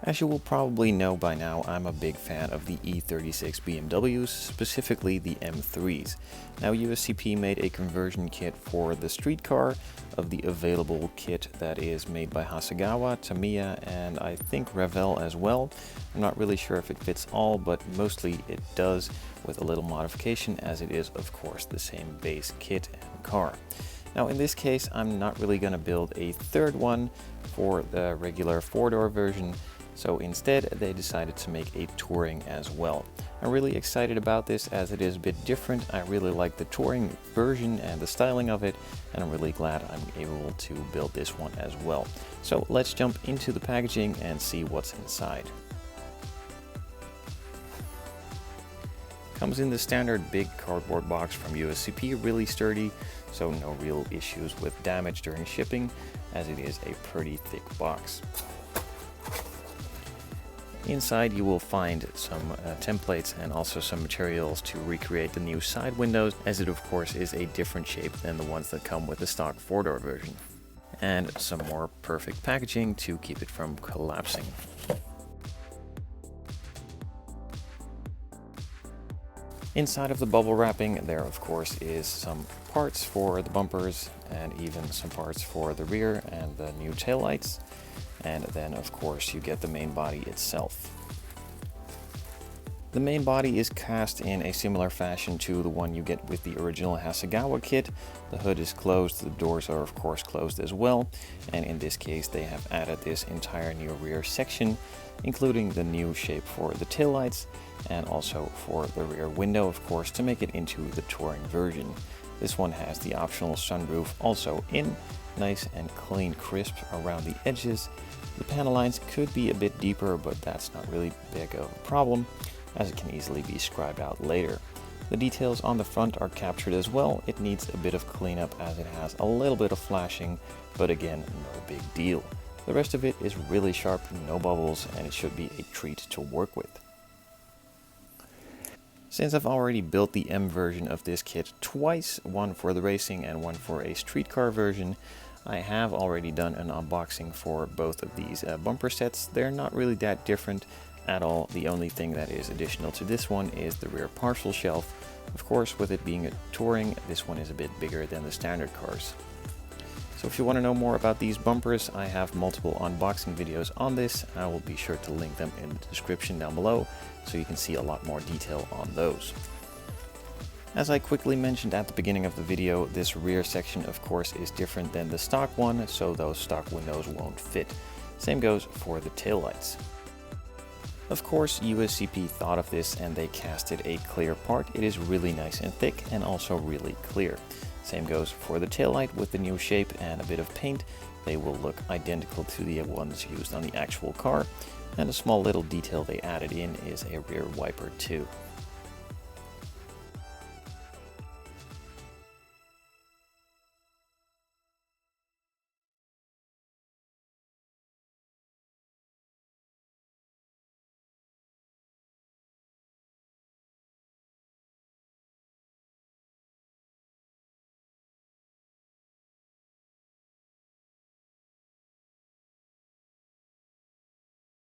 As you will probably know by now, I'm a big fan of the E36 BMWs, specifically the M3s. Now USCP made a conversion kit for the street car of the available kit that is made by Hasegawa, Tamiya, and I think Revell as well. I'm not really sure if it fits all, but mostly it does, with a little modification, as it is of course the same base kit and car. Now in this case, I'm not really going to build a third one for the regular four-door version. So instead, they decided to make a touring as well. I'm really excited about this as it is a bit different. I really like the touring version and the styling of it, and I'm really glad I'm able to build this one as well. So let's jump into the packaging and see what's inside. Comes in the standard big cardboard box from USCP, really sturdy, so no real issues with damage during shipping, as it is a pretty thick box. Inside you will find some templates and also some materials to recreate the new side windows, as it of course is a different shape than the ones that come with the stock four-door version. And some more perfect packaging to keep it from collapsing. Inside of the bubble wrapping there of course is some parts for the bumpers and even some parts for the rear and the new taillights. And then of course you get the main body itself. The main body is cast in a similar fashion to the one you get with the original Hasegawa kit. The hood is closed, the doors are of course closed as well, and in this case they have added this entire new rear section, including the new shape for the taillights and also for the rear window of course to make it into the touring version. This one has the optional sunroof also in, nice and clean crisp around the edges. The panel lines could be a bit deeper, but that's not really big of a problem, as it can easily be scribed out later. The details on the front are captured as well. It needs a bit of cleanup as it has a little bit of flashing, but again, no big deal. The rest of it is really sharp, no bubbles, and it should be a treat to work with. Since I've already built the M version of this kit twice, one for the racing and one for a street car version, I have already done an unboxing for both of these bumper sets. They're not really that different at all. The only thing that is additional to this one is the rear parcel shelf. Of course, with it being a touring, this one is a bit bigger than the standard cars. So if you want to know more about these bumpers, I have multiple unboxing videos on this. I will be sure to link them in the description down below so you can see a lot more detail on those. As I quickly mentioned at the beginning of the video, this rear section of course is different than the stock one, so those stock windows won't fit. Same goes for the taillights. Of course, USCP thought of this and they casted a clear part. It is really nice and thick and also really clear. Same goes for the taillight with the new shape and a bit of paint. They will look identical to the ones used on the actual car. And a small little detail they added in is a rear wiper too.